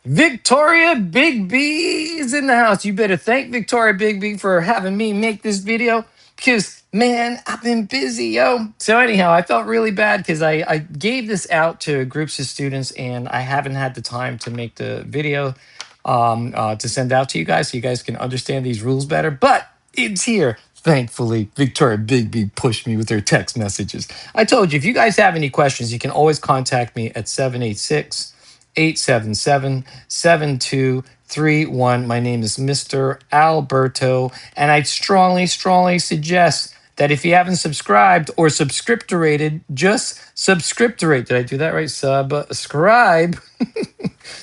Victoria Big B is in the house. You better thank Victoria Big B for having me make this video because, man, I've been busy, yo. So, anyhow, I felt really bad because I gave this out to groups of students and I haven't had the time to make the video to send out to you guys so you guys can understand these rules better. But it's here. Thankfully, Victoria Bigby pushed me with her text messages. I told you, if you guys have any questions, you can always contact me at 786-877-7231. My name is Mr. Alberto, and I strongly, strongly suggest that if you haven't subscribed or subscriptorated, just subscriptorate. Did I do that right? Subscribe.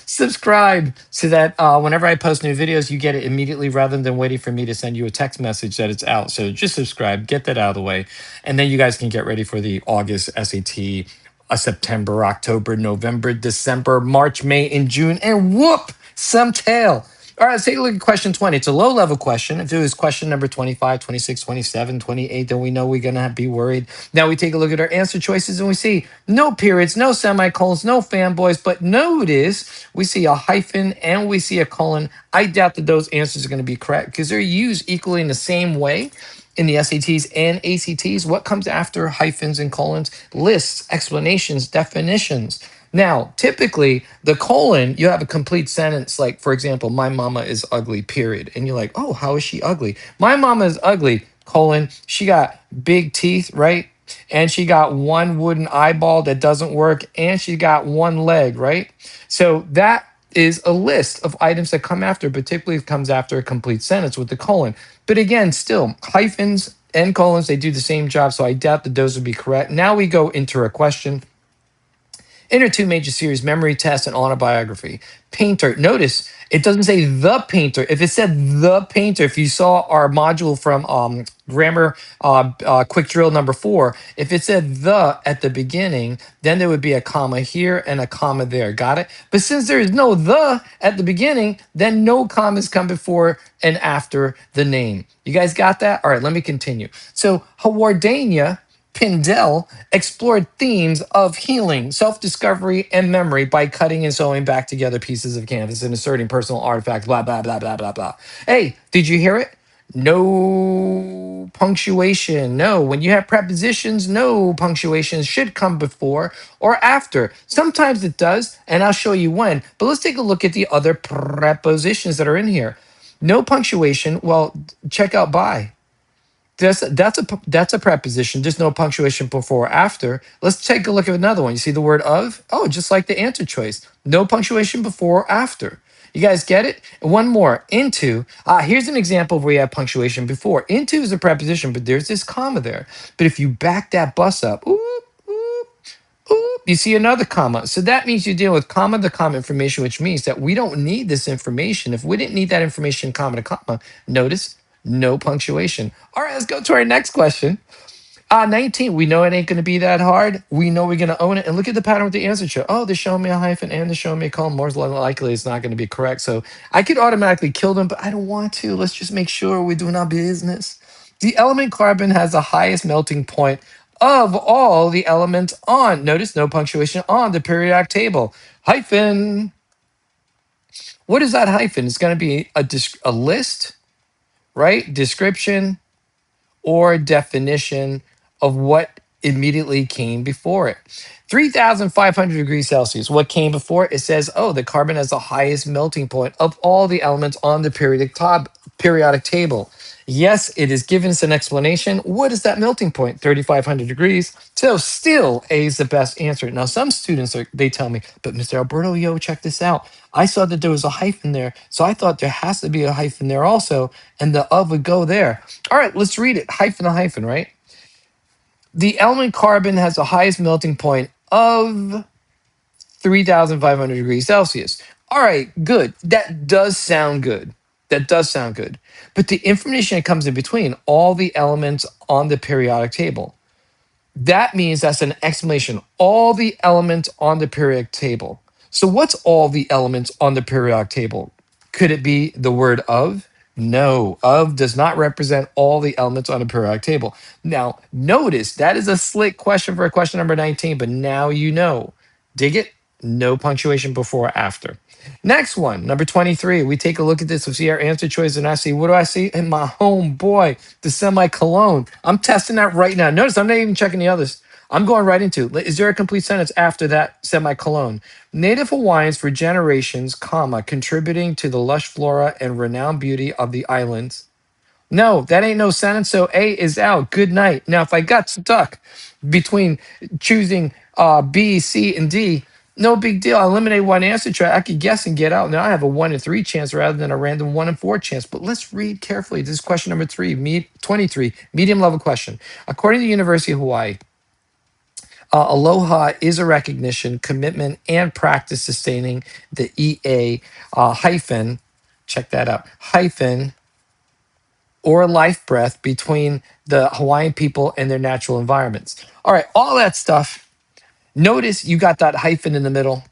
Subscribe so that whenever I post new videos, you get it immediately rather than waiting for me to send you a text message that it's out. So just subscribe, get that out of the way, and then you guys can get ready for the August SAT, September, October, November, December, March, May, and June, and whoop, some tail. All right, let's take a look at question 20. It's a low level question. If it was question number 25, 26, 27, 28, then we know we're going to be worried. Now we take a look at our answer choices and we see no periods, no semicolons, no fanboys, but notice we see a hyphen and we see a colon. I doubt that those answers are going to be correct because they're used equally in the same way in the SATs and ACTs. What comes after hyphens and colons? Lists, explanations, definitions. Now, typically, the colon, you have a complete sentence like, for example, my mama is ugly, period. And you're like, oh, how is she ugly? My mama is ugly, colon. She got big teeth, right? And she got one wooden eyeball that doesn't work. And she got one leg, right? So that is a list of items that come after, particularly if it comes after a complete sentence with the colon. But again, still, hyphens and colons, they do the same job. So I doubt that those would be correct. Now we go into a question. Enter two major series, memory test and autobiography. Painter. Notice it doesn't say the painter. If it said the painter, if you saw our module from grammar quick drill number 4, if it said the at the beginning, then there would be a comma here and a comma there. Got it? But since there is no the at the beginning, then no commas come before and after the name. You guys got that? All right, let me continue. So Hawardania Pindell explored themes of healing, self-discovery, and memory by cutting and sewing back together pieces of canvas and inserting personal artifacts, blah, blah, blah, blah, blah, blah. Hey, did you hear it? No punctuation. No, when you have prepositions, no punctuation should come before or after. Sometimes it does, and I'll show you when. But let's take a look at the other prepositions that are in here. No punctuation. Well, check out by. That's a preposition. There's no punctuation before or after. Let's take a look at another one. You see the word of? Oh, just like the answer choice. No punctuation before or after. You guys get it? And one more. Into. Here's an example of where you have punctuation before. Into is a preposition, but there's this comma there. But if you back that bus up, oop, oop, oop, you see another comma. So that means you're dealing with comma to comma information, which means that we don't need this information. If we didn't need that information comma to comma, notice no punctuation. All right, let's go to our next question. 19. We know it ain't going to be that hard. We know we're going to own it. And look at the pattern with the answer show. Oh, they're showing me a hyphen and they're showing me a colon. More than likely, it's not going to be correct. So I could automatically kill them, but I don't want to. Let's just make sure we're doing our business. The element carbon has the highest melting point of all the elements on, notice no punctuation, on the periodic table. Hyphen. What is that hyphen? It's going to be a list, right? Description or definition of what immediately came before it. 3,500 degrees Celsius. What came before it? It says, oh, the carbon has the highest melting point of all the elements on the periodic table. Yes, it is given us an explanation. What is that melting point? 3,500 degrees. So still A is the best answer. Now, some students, they tell me, but Mr. Alberto, yo, check this out. I saw that there was a hyphen there. So I thought there has to be a hyphen there also. And the of would go there. All right, let's read it. Hyphen to hyphen, right? The element carbon has the highest melting point of 3,500 degrees Celsius. All right, good. That does sound good. That does sound good. But the information that comes in between, all the elements on the periodic table, that means that's an exclamation. All the elements on the periodic table. So what's all the elements on the periodic table? Could it be the word of? No, of does not represent all the elements on a periodic table. Now, notice that is a slick question for question number 19, but now you know. Dig it? No punctuation before or after. Next one, number 23. We take a look at this. We see our answer choice, and I see, what do I see? In my home, boy, the semicolon. I'm testing that right now. Notice I'm not even checking the others. I'm going right into, is there a complete sentence after that semicolon? Native Hawaiians for generations, comma, contributing to the lush flora and renowned beauty of the islands. No, that ain't no sentence. So A is out. Good night. Now, if I got stuck between choosing B, C, and D, no big deal. I eliminate one answer try. I could guess and get out. Now I have a 1 in 3 chance rather than a random 1 in 4 chance. But let's read carefully. This is question number 23, medium level question. According to the University of Hawaii, aloha is a recognition, commitment, and practice sustaining the EA hyphen. Check that out. Hyphen or life breath between the Hawaiian people and their natural environments. All right, all that stuff. Notice you got that hyphen in the middle.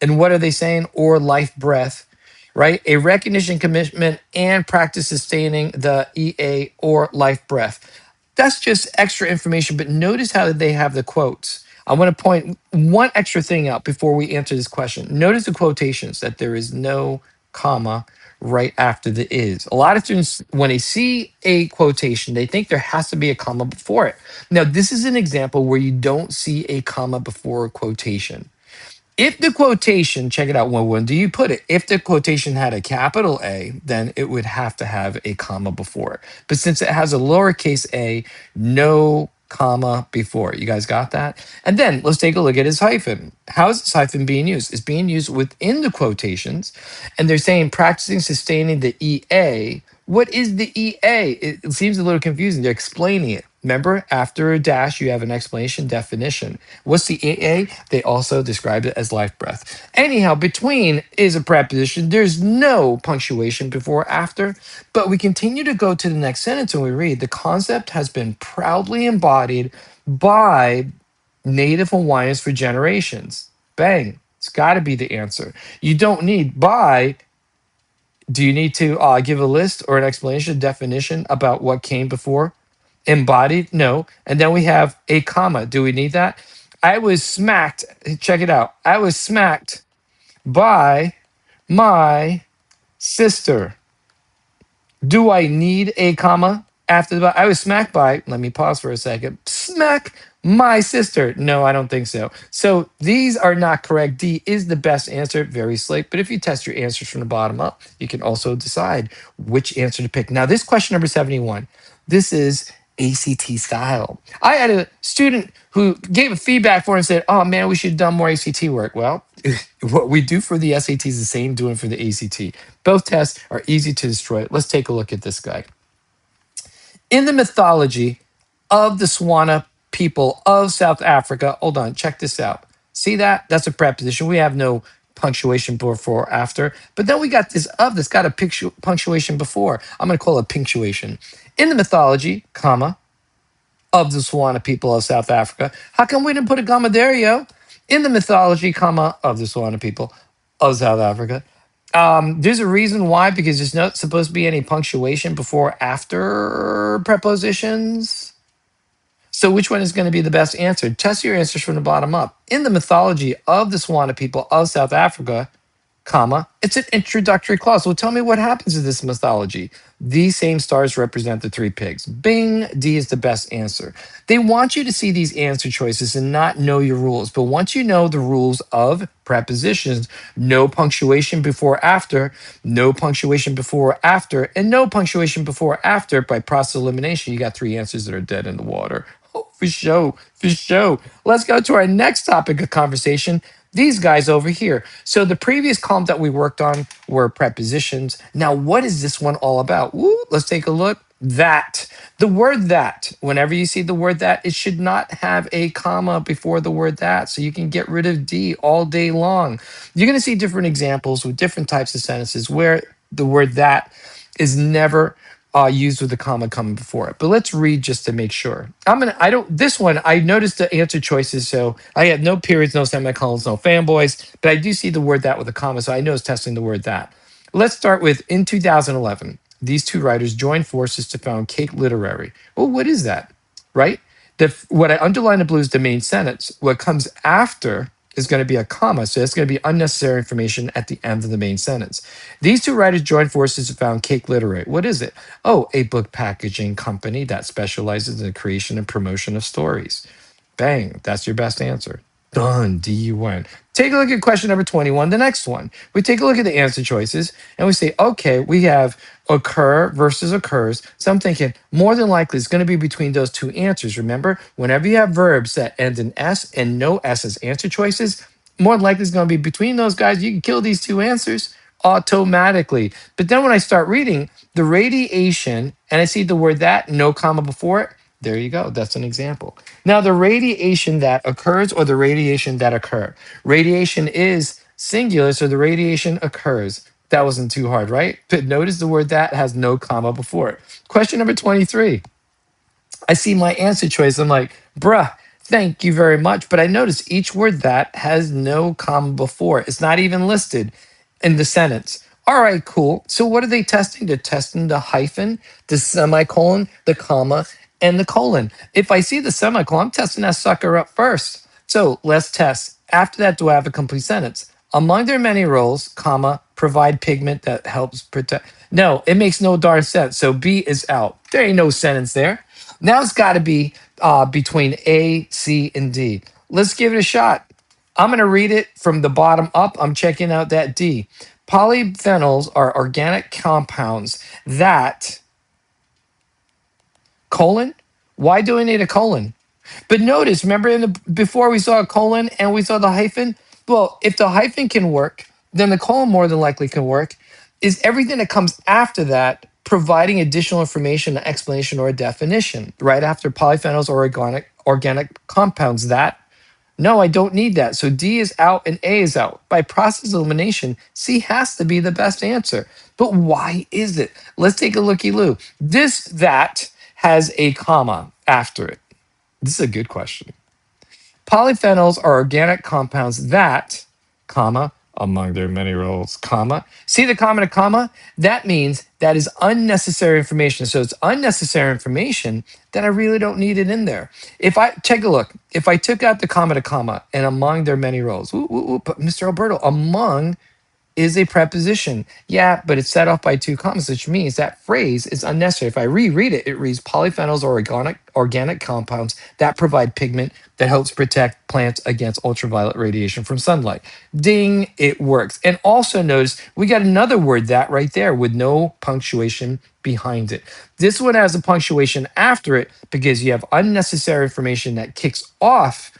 And what are they saying? Or life breath, right? A recognition, commitment, and practice sustaining the EA or life breath. That's just extra information, but notice how they have the quotes. I want to point one extra thing out before we answer this question. Notice the quotations, that there is no comma right after the is. A lot of students, when they see a quotation, they think there has to be a comma before it. Now, this is an example where you don't see a comma before a quotation. If the quotation, check it out, when do you put it? If the quotation had a capital A, then it would have to have a comma before it. But since it has a lowercase a, no comma before it. You guys got that? And then let's take a look at his hyphen. How is this hyphen being used? It's being used within the quotations. And they're saying practicing sustaining the EA. What is the EA? It seems a little confusing. They're explaining it. Remember, after a dash, you have an explanation definition. What's the EA? They also describe it as life breath. Anyhow, between is a preposition. There's no punctuation before or after, but we continue to go to the next sentence and we read, the concept has been proudly embodied by Native Hawaiians for generations. Bang. It's got to be the answer. You don't need by. Do you need to give a list or an explanation, definition about what came before? Embodied? No. And then we have a comma. Do we need that? I was smacked. Check it out. I was smacked by my sister. Do I need a comma after the? I was smacked by, let me pause for a second. Smack my sister. No, I don't think so. So these are not correct. D is the best answer. Very slick. But if you test your answers from the bottom up, you can also decide which answer to pick. Now, this question number 71, this is ACT style. I had a student who gave a feedback for it and said, oh man, we should have done more ACT work. Well, what we do for the SAT is the same doing for the ACT. Both tests are easy to destroy. Let's take a look at this guy. In the mythology of the Swana people of South Africa, hold on, check this out. See that? That's a preposition. We have no punctuation before or after. But then we got this of that's got a punctuation before. I'm going to call it punctuation. In the mythology, comma, of the Swana people of South Africa. How come we didn't put a comma there, yo? In the mythology, comma, of the Swana people of South Africa. There's a reason why, because there's not supposed to be any punctuation before or after prepositions. So which one is going to be the best answer? Test your answers from the bottom up. In the mythology of the Swana people of South Africa, comma, it's an introductory clause. Well, tell me what happens in this mythology. These same stars represent the three pigs. Bing, D is the best answer. They want you to see these answer choices and not know your rules. But once you know the rules of prepositions, no punctuation before or after, no punctuation before or after, and no punctuation before or after, by process of elimination, you got three answers that are dead in the water. Oh, for sure, for sure. Let's go to our next topic of conversation. These guys over here. So the previous column that we worked on were prepositions. Now, what is this one all about? Woo, let's take a look. That. The word that, whenever you see the word that, it should not have a comma before the word that. So you can get rid of D all day long. You're going to see different examples with different types of sentences where the word that is never used with a comma coming before it. But let's read just to make sure. This one, I noticed the answer choices. So I have no periods, no semicolons, no fanboys, but I do see the word that with a comma. So I know it's testing the word that. Let's start with, in 2011, these two writers joined forces to found Cake Literary. Well, what is that? Right? What I underlined in blue is the main sentence. What comes after is going to be a comma. So that's going to be unnecessary information at the end of the main sentence. These two writers joined forces and found Cake Literary. What is it? Oh, a book packaging company that specializes in the creation and promotion of stories. Bang, that's your best answer. Done. D you win. Take a look at question number 21, the next one. We take a look at the answer choices and we say, okay, we have occur versus occurs. So I'm thinking more than likely it's going to be between those two answers. Remember, whenever you have verbs that end in S and no S as answer choices, more than likely it's going to be between those guys. You can kill these two answers automatically. But then when I start reading the radiation and I see the word that, no comma before it, there you go. That's an example. Now, the radiation that occurs or the radiation that occur. Radiation is singular, so the radiation occurs. That wasn't too hard, right? But notice the word that has no comma before it. Question number 23. I see my answer choice. I'm like, bruh, thank you very much. But I notice each word that has no comma before it. It's not even listed in the sentence. All right, cool. So what are they testing? They're testing the hyphen, the semicolon, the comma, and the colon. If I see the semicolon, I'm testing that sucker up first. So let's test. After that, do I have a complete sentence? Among their many roles, comma, provide pigment that helps protect. No, it makes no darn sense. So B is out. There ain't no sentence there. Now it's got to be between A, C, and D. Let's give it a shot. I'm going to read it from the bottom up. I'm checking out that D. Polyphenols are organic compounds that, colon, why do I need a colon? But notice, remember before we saw a colon and we saw the hyphen? Well, if the hyphen can work, then the colon more than likely can work. Is everything that comes after that providing additional information, an explanation, or a definition? Right after polyphenols or organic compounds, that? No, I don't need that. So D is out and A is out. By process of elimination, C has to be the best answer. But why is it? Let's take a looky-loo. This, that has a comma after it. This is a good question. Polyphenols are organic compounds that, comma, among their many roles, comma. See the comma to comma? That means that is unnecessary information. So it's unnecessary information that I really don't need it in there. If I take a look, if I took out the comma to comma and among their many roles, Mr. Alberto, among is a preposition. Yeah, but it's set off by two commas, which means that phrase is unnecessary. If I reread it, it reads polyphenols or organic compounds that provide pigment that helps protect plants against ultraviolet radiation from sunlight. Ding, it works. And also notice we got another word that right there with no punctuation behind it. This one has a punctuation after it because you have unnecessary information that kicks off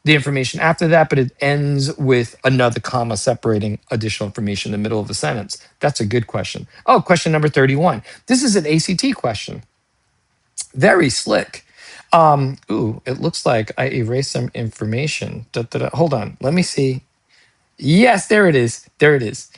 the information after that, but it ends with another comma separating additional information in the middle of the sentence. That's a good question. Oh, question number 31. This is an ACT question. Very slick. It looks like I erased some information. Hold on. Let me see. Yes, there it is. There it is.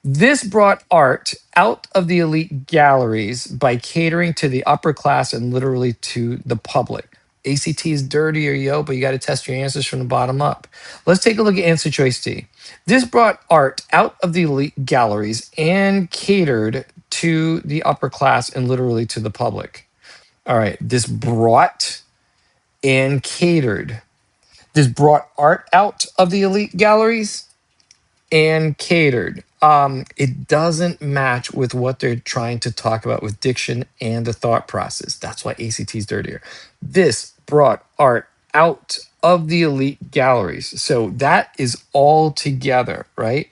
This brought art out of the elite galleries by catering to the upper class and literally to the public. ACT is dirtier, yo, but you got to test your answers from the bottom up. Let's take a look at answer choice D. This brought art out of the elite galleries and catered to the upper class and literally to the public. All right, this brought and catered. This brought art out of the elite galleries and catered. It doesn't match with what they're trying to talk about with diction and the thought process. That's why ACT is dirtier. This brought art out of the elite galleries. So that is all together, right?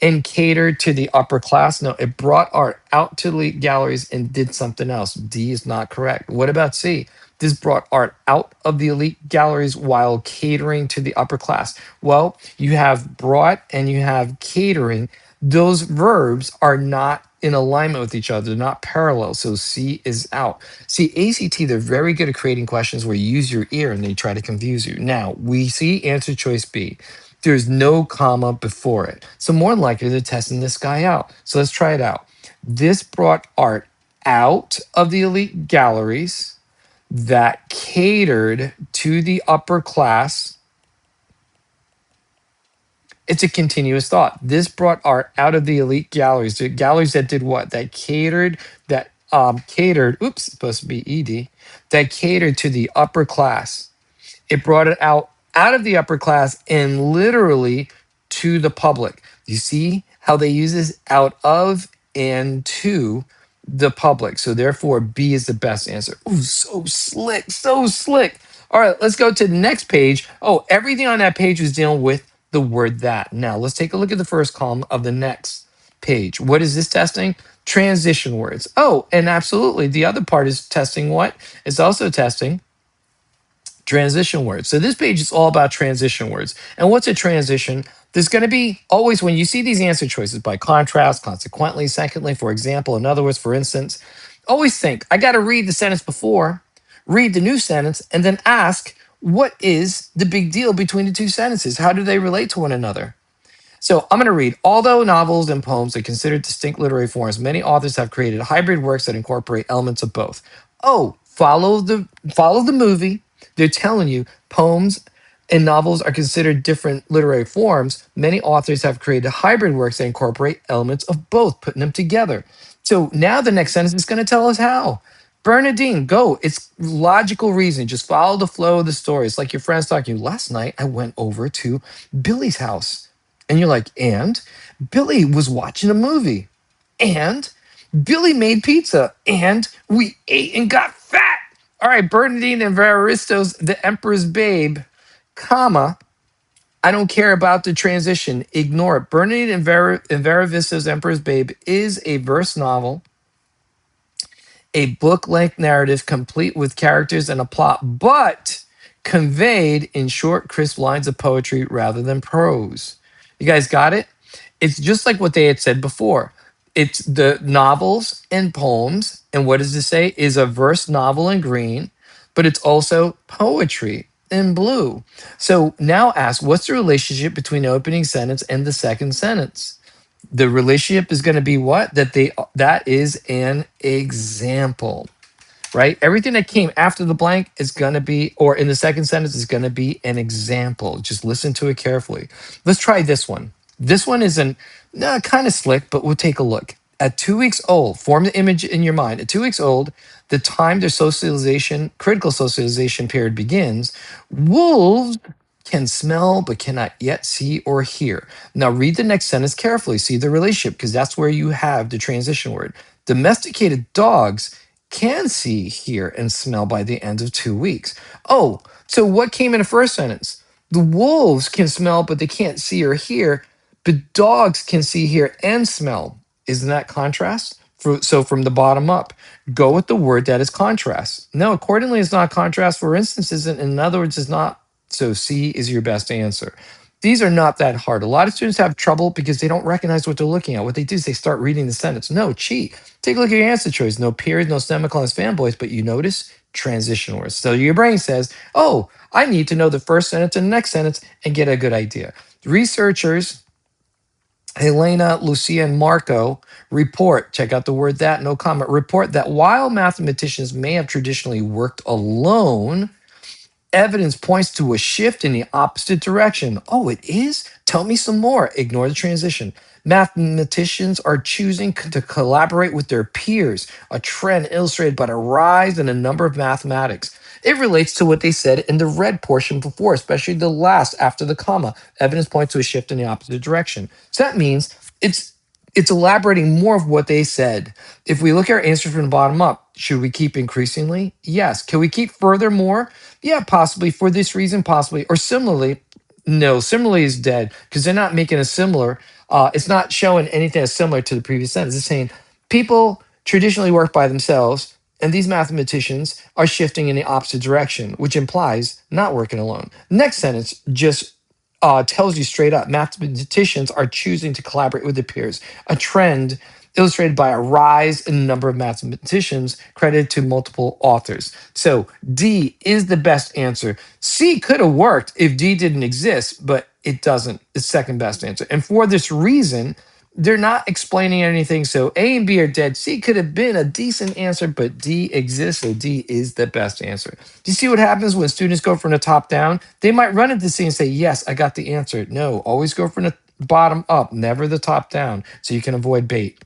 And catered to the upper class. No, it brought art out to elite galleries and did something else. D is not correct. What about C? This brought art out of the elite galleries while catering to the upper class. Well, you have brought and you have catering. Those verbs are not in alignment with each other. They're not parallel. So C is out. See, ACT, they're very good at creating questions where you use your ear and they try to confuse you. Now, we see answer choice B. There's no comma before it. So more than likely, they're testing this guy out. So let's try it out. This brought art out of the elite galleries that catered to the upper class. It's a continuous thought. This brought art out of the elite galleries. The galleries that did what? That catered, oops, it's supposed to be ED, that catered to the upper class. It brought it out out of the upper class and literally to the public. You see how they use this out of and to the public. So therefore, B is the best answer. Ooh, so slick, so slick. All right, let's go to the next page. Oh, everything on that page was dealing with the word that. Now let's take a look at the first column of the next page. What is this testing? Transition words. Oh, and absolutely, the other part is testing what? It's also testing transition words. So this page is all about transition words. And what's a transition? There's going to be always, when you see these answer choices, by contrast, consequently, secondly, for example, in other words, for instance, always think, I got to read the sentence before, read the new sentence, and then ask, what is the big deal between the two sentences? How do they relate to one another? So I'm going to read. Although novels and poems are considered distinct literary forms, many authors have created hybrid works that incorporate elements of both. Oh, follow the movie. They're telling you poems and novels are considered different literary forms. Many authors have created hybrid works that incorporate elements of both, putting them together. So now the next sentence is going to tell us how. Bernadine, go. It's logical reason. Just follow the flow of the story. It's like your friends talking. Last night, I went over to Billy's house. And you're like, and Billy was watching a movie. And Billy made pizza. And we ate and got fat. All right, Bernadine and Varistos, the Emperor's Babe, comma. I don't care about the transition. Ignore it. Bernadine and Varistos' Emperor's Babe is a verse novel, a book-length narrative complete with characters and a plot, but conveyed in short, crisp lines of poetry rather than prose. You guys got it? It's just like what they had said before. It's the novels and poems, and what does it say? Is a verse novel in green, but it's also poetry in blue. So now ask, what's the relationship between the opening sentence and the second sentence? The relationship is going to be what? That is an example, right? Everything that came after the blank is going to be, or in the second sentence is going to be an example. Just listen to it carefully. Let's try this one. This one isn't kind of slick, but we'll take a look. At 2 weeks old, form the image in your mind. At 2 weeks old, the time their socialization, critical socialization period begins, wolves can smell but cannot yet see or hear. Now read the next sentence carefully. See the relationship because that's where you have the transition word. Domesticated dogs can see, hear, and smell by the end of 2 weeks. Oh, so what came in the first sentence? The wolves can smell, but they can't see or hear, but dogs can see, hear, and smell. Isn't that contrast? So from the bottom up, go with the word that is contrast. No, accordingly, it's not contrast. For instance, isn't. In other words, it's not. So C is your best answer. These are not that hard. A lot of students have trouble because they don't recognize what they're looking at. What they do is they start reading the sentence. No, cheat. Take a look at your answer choice. No periods, no semicolons, fanboys, but you notice transition words. So your brain says, oh, I need to know the first sentence and the next sentence and get a good idea. Researchers Helena, Lucia, and Marco report, check out the word that, no comment, report that while mathematicians may have traditionally worked alone, evidence points to a shift in the opposite direction. Oh, it is? Tell me some more. Ignore the transition. Mathematicians are choosing to collaborate with their peers, a trend illustrated by a rise in the number of mathematics. It relates to what they said in the red portion before, especially the last after the comma. Evidence points to a shift in the opposite direction. So that means it's elaborating more of what they said. If we look at our answers from the bottom up, should we keep increasingly? Yes. Can we keep furthermore? Yeah, possibly for this reason, possibly. Or similarly, no, similarly is dead because they're not making a similar. It's not showing anything that's similar to the previous sentence. It's saying people traditionally work by themselves, and these mathematicians are shifting in the opposite direction, which implies not working alone. Next sentence just tells you straight up mathematicians are choosing to collaborate with their peers, a trend illustrated by a rise in the number of mathematicians credited to multiple authors. So D is the best answer. C could have worked if D didn't exist, but it doesn't. It's second best answer. And for this reason, they're not explaining anything. So A and B are dead. C could have been a decent answer, but D exists. So D is the best answer. Do you see what happens when students go from the top down? They might run into C and say, yes, I got the answer. No, always go from the bottom up, never the top down, so you can avoid bait.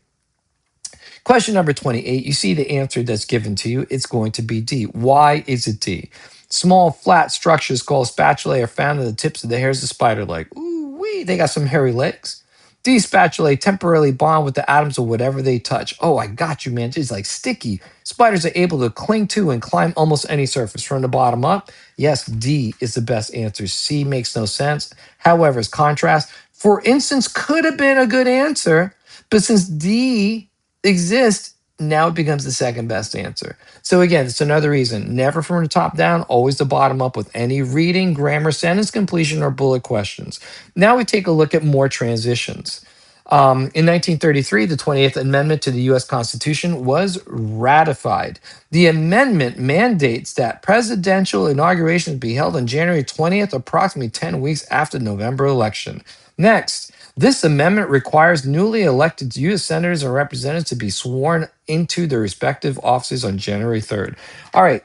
Question number 28, you see the answer that's given to you. It's going to be D. Why is it D? Small flat structures called spatulae are found in the tips of the hairs of spider leg. Ooh wee, they got some hairy legs. These spatulae temporarily bond with the atoms of whatever they touch. Oh, I got you, man. It's like sticky. Spiders are able to cling to and climb almost any surface from the bottom up. Yes, D is the best answer. C makes no sense. However, as contrast, for instance, could have been a good answer, but since D exists, now it becomes the second best answer. So again, it's another reason. Never from the top down, always the bottom up with any reading, grammar, sentence completion, or bullet questions. Now we take a look at more transitions. In 1933, the 20th Amendment to the US Constitution was ratified. The amendment mandates that presidential inaugurations be held on January 20th, approximately 10 weeks after the November election. Next, this amendment requires newly elected U.S. senators and representatives to be sworn into their respective offices on January 3rd. All right,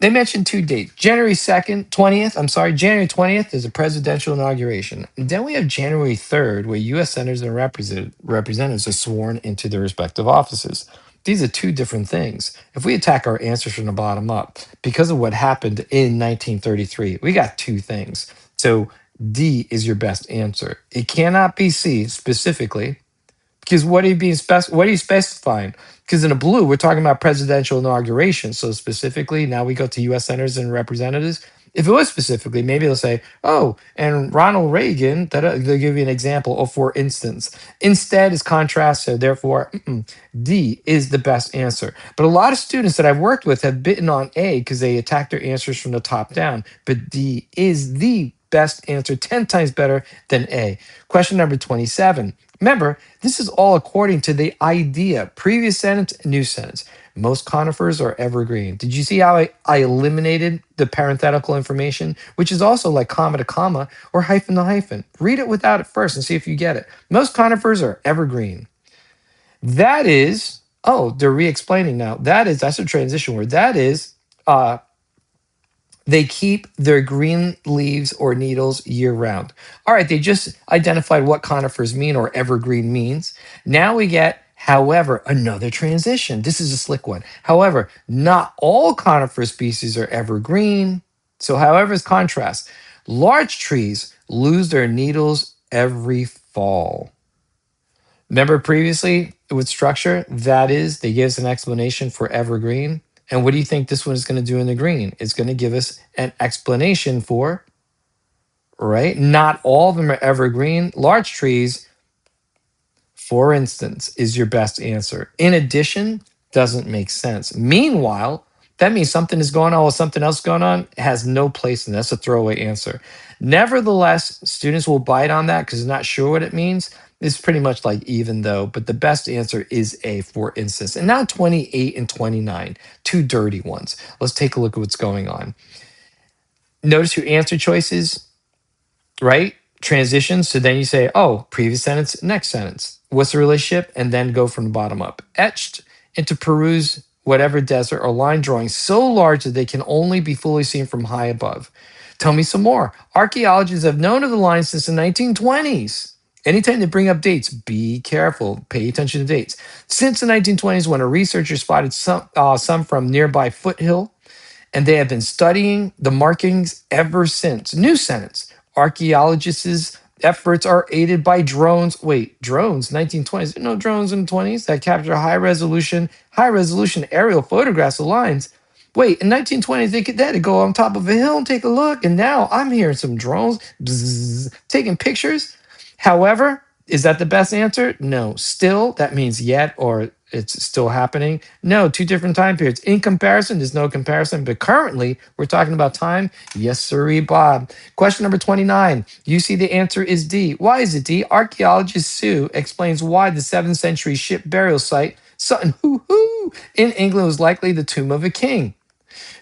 they mentioned two dates. January 2nd, 20th, I'm sorry, January 20th is a presidential inauguration. Then we have January 3rd, where U.S. senators and representatives are sworn into their respective offices. These are two different things. If we attack our answers from the bottom up, because of what happened in 1933, we got two things. So D is your best answer. It cannot be C specifically, because what are you specifying? Because in a blue, we're talking about presidential inauguration. So specifically, now we go to U.S. senators and representatives. If it was specifically, maybe they'll say, "Oh, and Ronald Reagan." They'll give you an example. Or for instance, instead is contrast. So therefore, D is the best answer. But a lot of students that I've worked with have bitten on A because they attack their answers from the top down. But D is the best answer, 10 times better than A. Question number 27. Remember, this is all according to the idea. Previous sentence, new sentence. Most conifers are evergreen. Did you see how I eliminated the parenthetical information, which is also like comma to comma or hyphen to hyphen? Read it without it first and see if you get it. Most conifers are evergreen. That is, oh, they're re-explaining now. That's a transition word. That is, they keep their green leaves or needles year round. All right, they just identified what conifers mean or evergreen means. Now we get, however, another transition. This is a slick one. However, not all conifer species are evergreen. So, however, is contrast. Large trees lose their needles every fall. Remember previously with structure, that is, they give us an explanation for evergreen. And what do you think this one is going to do in the green? It's going to give us an explanation for, right? Not all of them are evergreen. Large trees, for instance, is your best answer. In addition, doesn't make sense. Meanwhile, that means something is going on with something else going on. It has no place in that's a throwaway answer. Nevertheless, students will bite on that because they're not sure what it means. It's pretty much like even though, but the best answer is A, for instance. And now 28 and 29, two dirty ones. Let's take a look at what's going on. Notice your answer choices, right? Transitions. So then you say, oh, previous sentence, next sentence. What's the relationship? And then go from the bottom up. Etched into Peru's whatever desert or line drawings so large that they can only be fully seen from high above. Tell me some more. Archaeologists have known of the line since the 1920s. Anytime they bring up dates, be careful. Pay attention to dates. Since the 1920s, when a researcher spotted some from nearby foothill, and they have been studying the markings ever since. New sentence. Archaeologists' efforts are aided by drones. Wait, drones? 1920s. No drones in the 20s that capture high resolution aerial photographs of lines. Wait, in 1920s they had to go on top of a hill and take a look, and now I'm hearing some drones taking pictures. However, is that the best answer? No. Still, that means yet or it's still happening. No, two different time periods. In comparison, there's no comparison. But currently, we're talking about time. Yes, sirree, Bob. Question number 29. You see the answer is D. Why is it D? Archaeologist Sue explains why the 7th century ship burial site, Sutton Hoo Hoo, in England was likely the tomb of a king.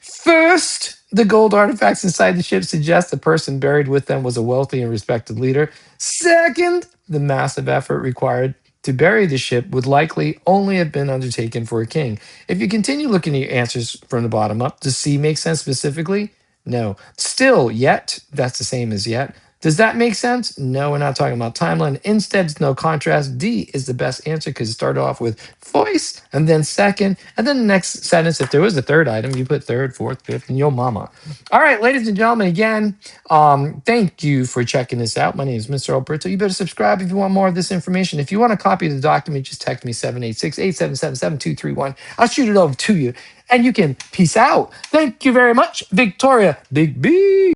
First, the gold artifacts inside the ship suggest the person buried with them was a wealthy and respected leader. Second, the massive effort required to bury the ship would likely only have been undertaken for a king. If you continue looking at your answers from the bottom up, does C make sense specifically? No. Still, yet, that's the same as yet. Does that make sense? No, we're not talking about timeline. Instead, it's no contrast. D is the best answer because it started off with voice and then second. And then the next sentence, if there was a third item, you put third, fourth, fifth, and yo mama. All right, ladies and gentlemen, again, thank you for checking this out. My name is Mr. Alberto. You better subscribe if you want more of this information. If you want a copy of the document, just text me 786-877-7231. I'll shoot it over to you and you can peace out. Thank you very much, Victoria. Big B.